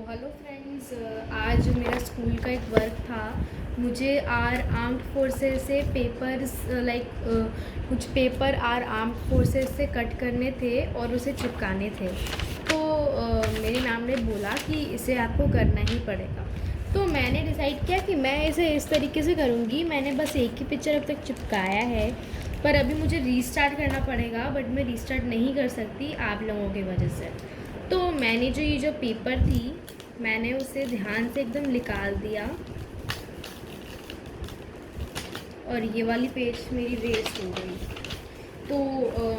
Hello friends, आज मेरा school का एक वर्क था। मुझे आर्म्ड फोर्सेस से पेपर्स कुछ पेपर आर्म्ड फोर्सेस से कट करने थे और उसे चिपकाने थे। तो मेरी मैम ने बोला कि इसे आपको करना ही पड़ेगा। तो मैंने डिसाइड किया कि मैं इसे इस तरीके से करूँगी। मैंने बस एक ही पिक्चर अब तक चिपकाया है, पर अभी मुझे रीस्टार्ट करना पड़ेगा। बट मैं रीस्टार्ट नहीं कर सकती आप लोगों की वजह से। तो मैंने ये जो पेपर थी, मैंने उसे ध्यान से एकदम निकाल दिया और ये वाली पेज मेरी वेस्ट हो गई। तो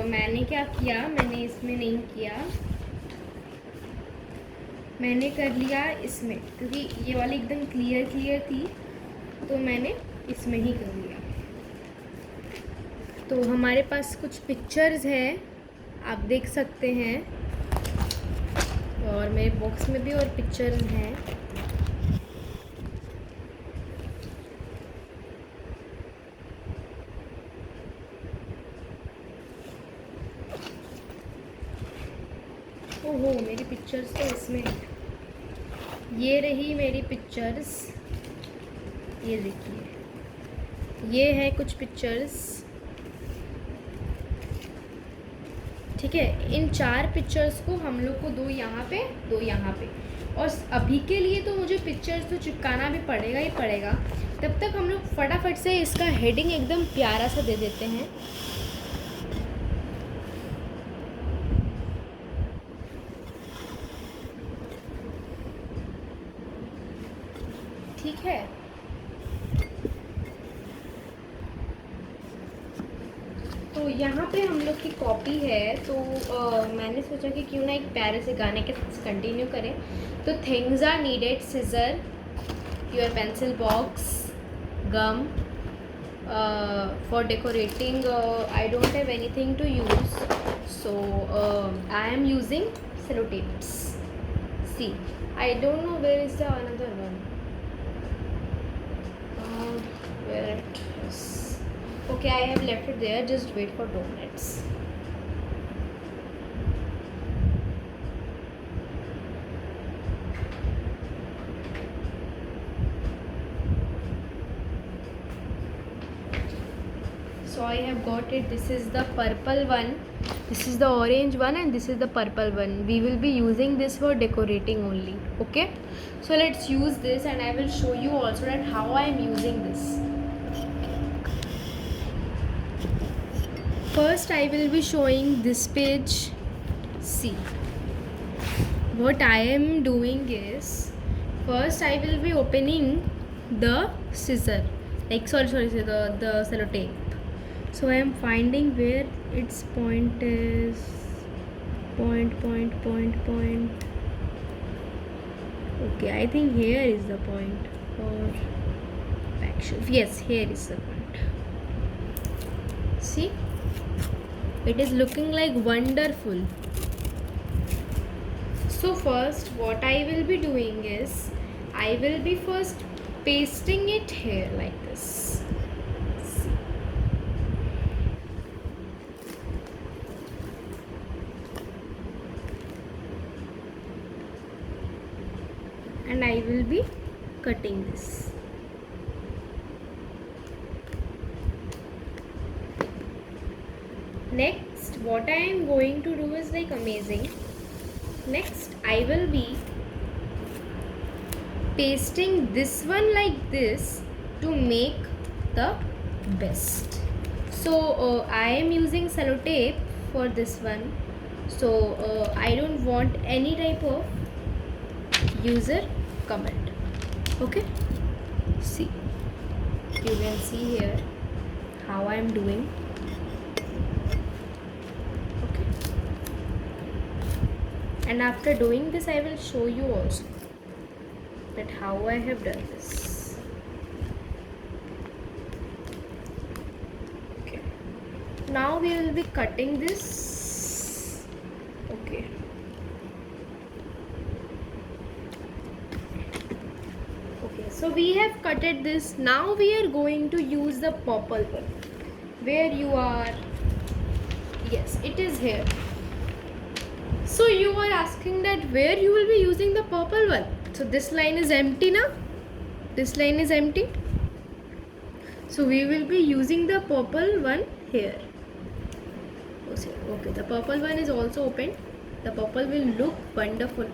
मैंने क्या किया, मैंने इसमें नहीं किया, मैंने कर लिया इसमें, क्योंकि ये वाली एकदम क्लियर थी तो मैंने इसमें ही कर लिया। तो हमारे पास कुछ पिक्चर्स हैं, आप देख सकते हैं, और मेरे बॉक्स में भी और पिक्चर्स हैं। ओहो, मेरी पिक्चर्स तो इसमें है। ये रही मेरी पिक्चर्स, ये देखिए, ये है कुछ पिक्चर्स। ठीक है, इन 4 पिक्चर्स को हम लोग को 2 यहाँ पे 2 यहाँ पे, और अभी के लिए तो मुझे पिक्चर्स तो चिपकाना भी पड़ेगा ही पड़ेगा। तब तक हम लोग फटाफट से इसका हेडिंग एकदम प्यारा सा दे देते हैं। ठीक है, तो यहाँ पे हम लोग की कॉपी है। तो मैंने सोचा कि क्यों ना एक प्यारे से गाने के साथ कंटिन्यू करें। तो things are needed: scissor, your pencil box, gum, for decorating I don't have anything to use, so I am using sellotapes. See, I don't know where is the another one, where it is. Okay, I have left it there, just wait for 2 minutes. So I have got it. This is the purple one, this is the orange one, and this is the purple one. We will be using this for decorating only. Okay, so let's use this, and I will show you also that how I am using this. First I will be showing this page. See, what I am doing is, first I will be opening the scissor, the sellotape. So I am finding where its point is. Point. Okay, I think here is the point, or back shelf. Yes, here is the point. See, it is looking like wonderful. So first what I will be doing is, I will be first pasting it here like this. And I will be cutting this. Next, what I am going to do is like amazing. Next, I will be pasting this one like this to make the best. So I am using sellotape for this one. So I don't want any type of user comment. Okay, see, you can see here how I am doing. Okay, and after doing this I will show you also that how I have done this. Okay, now we will be cutting this. Okay, so we have cutted this. Now we are going to use the purple one. Where you are? Yes, it is here. So you are asking that where you will be using the purple one. So this line is empty now. This line is empty. So we will be using the purple one here. Okay, the purple one is also open. The purple will look wonderful.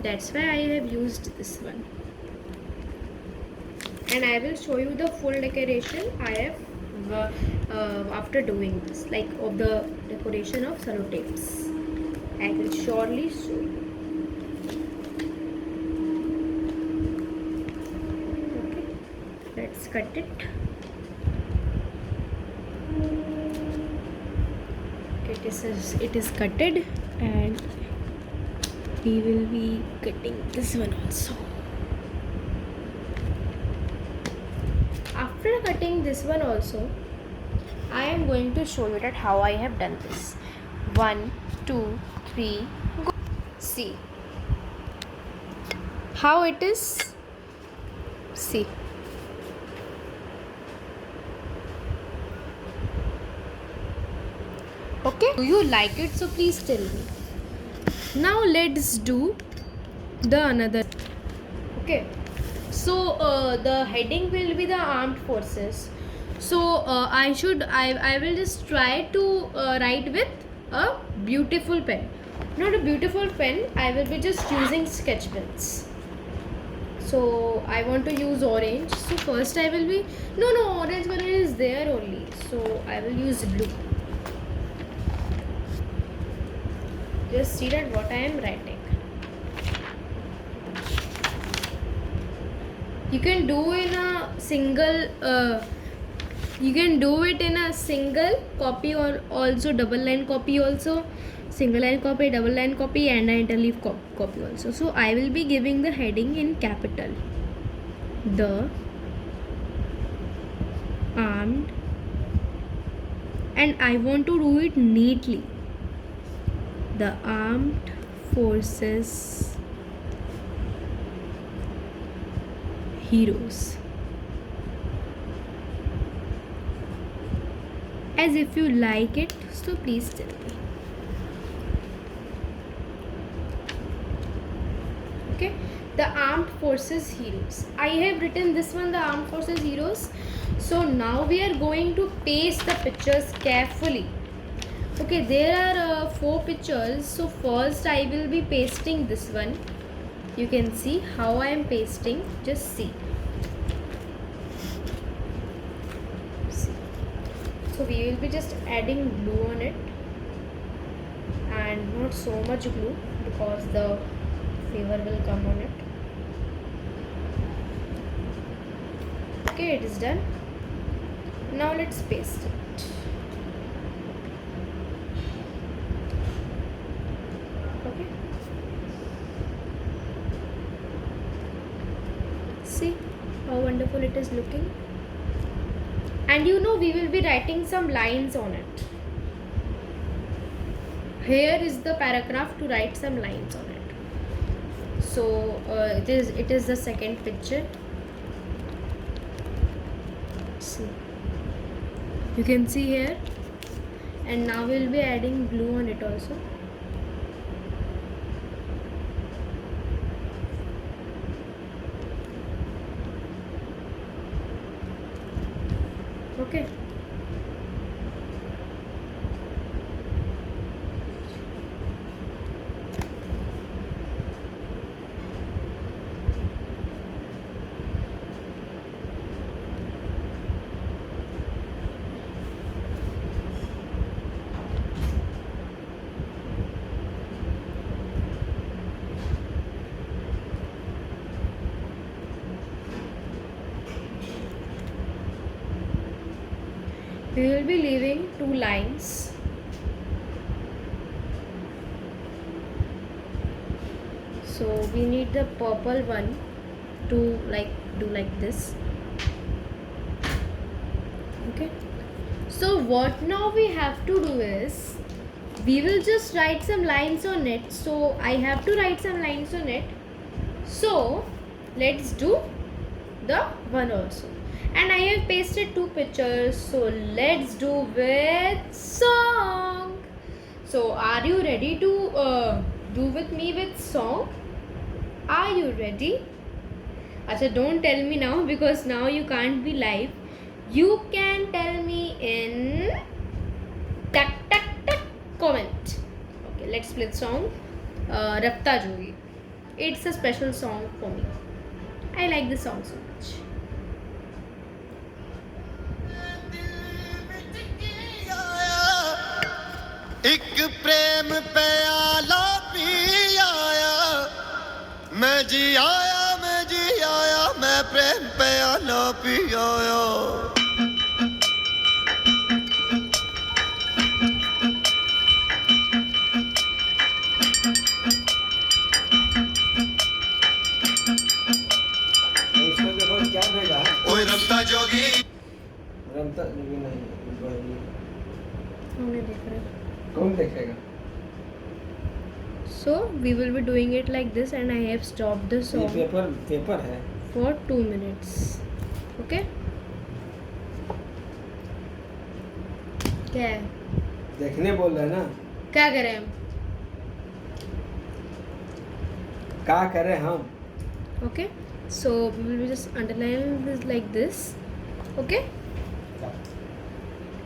That's why I have used this one. And I will show you the full decoration I have after doing this, like of the decoration of sellotapes. I will surely show you. Okay, let's cut it. It is cutted, and we will be cutting this one also. After cutting this one also, I am going to show you that how I have done this. 1, 2, 3, go. See how it is. See. Okay, do you like it? So please tell me. Now let's do the another. Okay, so the heading will be the armed forces. So I will just try to write with a beautiful pen. Not a beautiful pen, I will be just using sketch pens. So I want to use orange. So first I will be, no, orange color is there only. So I will use blue. Just see that what I am writing. You can do in a single you can do it in a single copy or also double line copy also, single line copy, double line copy, and an interleaf copy also. So I will be giving the heading in capital. The armed, and I want to do it neatly. The armed forces heroes. As if you like it, so please tell me. Okay, the armed forces heroes. I have written this one, the armed forces heroes. So now we are going to paste the pictures carefully. Okay, there are 4 pictures. So first I will be pasting this one. You can see how I am pasting. Just see. So we will be just adding glue on it, and not so much glue because the fever will come on it. Okay, it is done. Now let's paste it. Okay. See how wonderful it is looking. And you know, we will be writing some lines on it. Here is the paragraph to write some lines on it. So it is the second picture. See, you can see here, and now we will be adding glue on it also. Okay. We will be leaving 2 lines. So we need the purple one to do like this. Okay. So what now we have to do is, we will just write some lines on it. So I have to write some lines on it. So let's do the one also. And I have pasted 2 pictures, so let's do with song. So are you ready to do with me with song? Are Are you ready? Acha, don't tell me now because now you can't be live. You can tell me in comment. Okay, let's play the song. Rafta Jogi. It's a special song for me. I like this song so much. एक प्रेम प्याला P आया, मैं जी आया, मैं जी आया, मैं प्रेम प्याला P आया। इसमें देखो क्या भेजा है। ओए रमता जोगी, रमता जोगी नहीं, वही हमने देख रहे हैं. कौन देखेगा। So we will be doing it like this, and I have stopped the ये song पेपर है। for 2 minutes. Okay? क्या है? देखने बोल रहे हैं ना। क्या करें हम? क्या करें हम। Okay? So we will be just underlining this like this. Okay?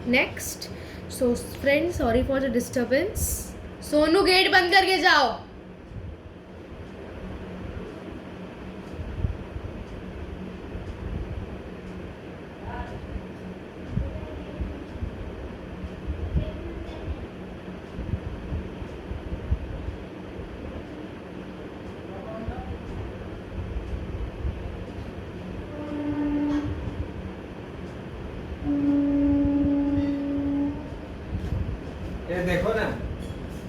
Next. So friends, sorry for the disturbance. Sonu gate बंद करके जाओ. ये देखो ना,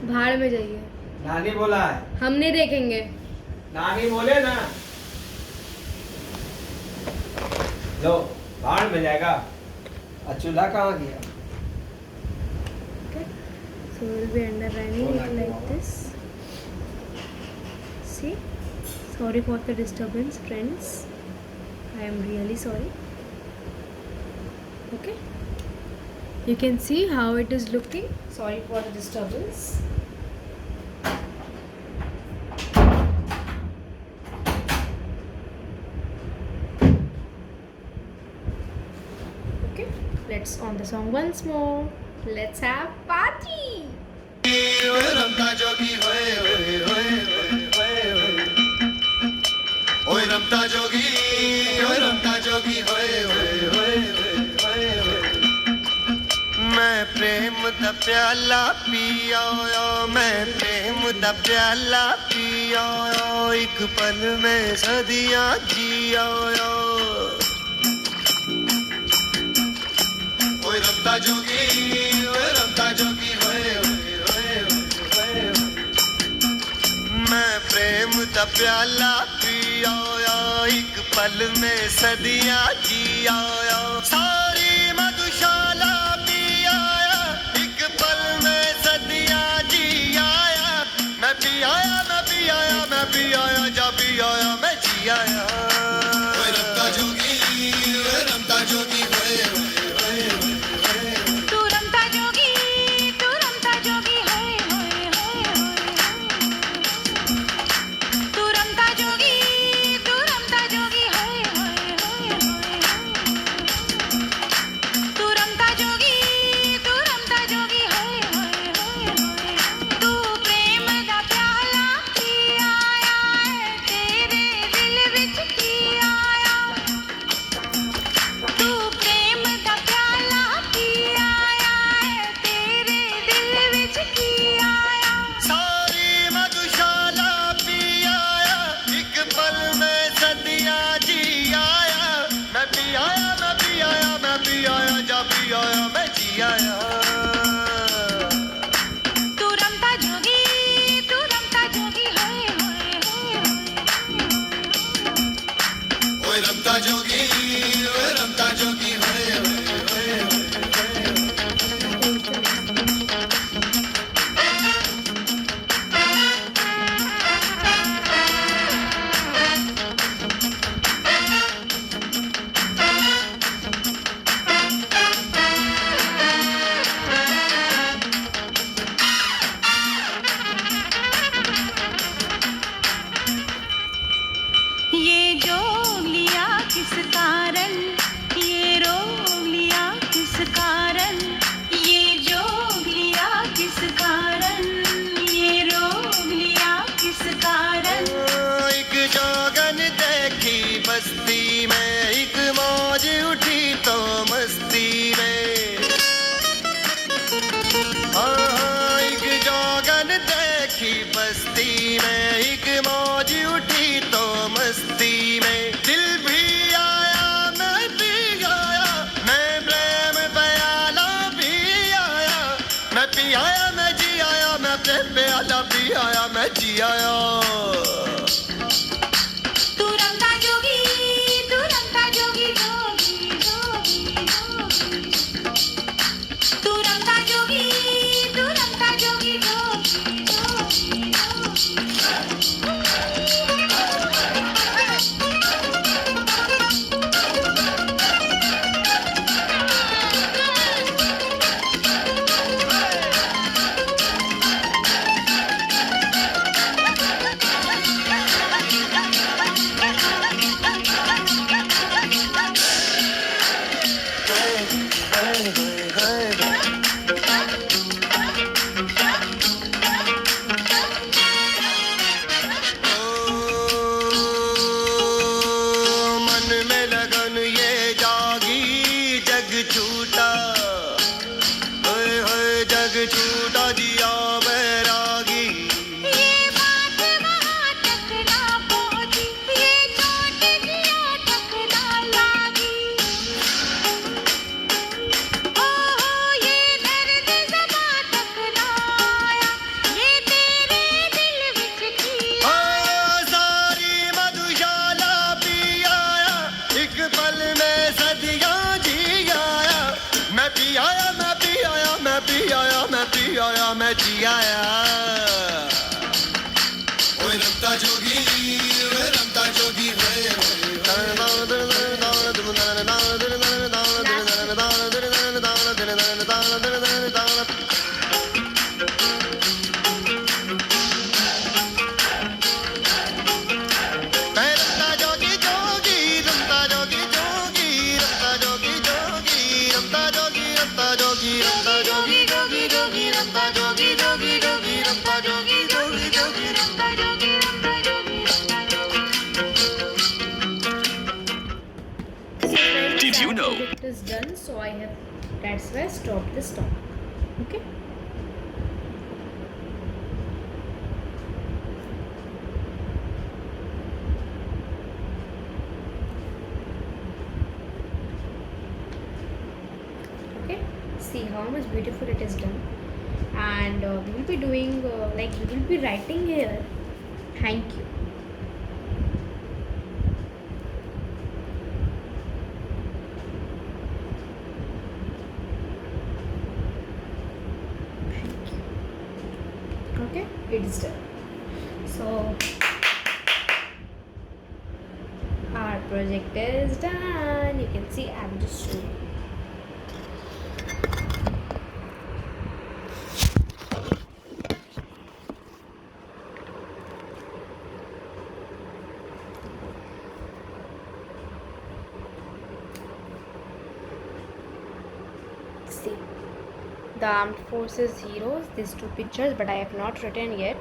भाड़ में जाइए. नानी बोला है। हम नहीं देखेंगे. नानी बोले ना। लो, भाड़ में जाएगा। और चूल्हा कहाँ गया। Okay? So we will be underlining it like this. See? Sorry for the disturbance, friends. I am really sorry. Okay? You can see how it is looking. Sorry for the disturbance. Okay, let's on the song once more. Let's have party. ओए रमता जोगी, होए होए होए होए होए। ओए रमता जोगी, ओए रमता जोगी, होए होए होए होए होए। मैं प्रेम दा प्याला पी आया, मैं प्रेम दा प्याला पी आया, एक पल में सदियां जी आया। ओए रमता जोगी, ओए रमता जोगी, होए होए होए होए होए। मैं प्रेम दा प्याला पी आया, एक पल में सदियां जी आया। सारी मधुशाला पी आया, एक पल में सदियां जी आया। मैं पी आया, मैं पी आया, मैं पी आया, जा पी आया, मैं जी आया। ओए रमता जोगी, ओए रमता जोगी, होए होए होए होए। तू रमता जोगी, तू रमता जोगी, हाय हाय हाय हाय। तू रमता जोगी, तू रमता जोगी, हाय हाय हाय हाय। तू रमता जोगी, तू रमता जोगी, हाय हाय हाय हाय। तू प्रेम दा प्याला जी आया तू रमता जोगी जोगी जोगी जोगी तू रमता जोगी जोगी जोगी मन में लगन ये जागी जग छूटा होए होए जग छूटा जिया बैरागी ये बात वहाँ तक ना पहुँची ये चोट जिया तक ना लागी ओहो ये दर्द ज़बां तक ना आया ये तेरे दिल विच की ओ सारी मधुशाला पी आया एक पल में सदियां जी आया मैं पी आया मैं पी आया मैं पी आया मैं पी आया मैं जी आया ओए रमता जोगी होए मैं रमता जोगी जोगी रमता जोगी जोगी रमता जोगी जोगी रमता जोगी रमता जोगी रमता जोगी जोगी जोगी रमता जोगी जोगी जोगी रमता जोगी जोगी जोगी रमता जोगी Did you know? It is done, so I have. That's why I stopped this talk. Okay. Okay. See how much beautiful it is done, and we will be doing like we will be writing here. Thank you. Okay, it's done. So our project is done. You can see I'm just showing. See the armed forces heroes, these two pictures, but I have not written yet.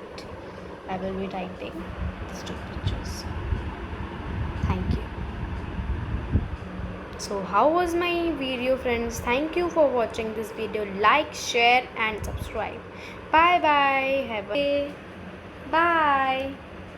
I will be writing these two pictures. Thank you. So how was my video, friends? Thank you for watching this video. Like, share and subscribe. Bye bye. Have a day. Bye.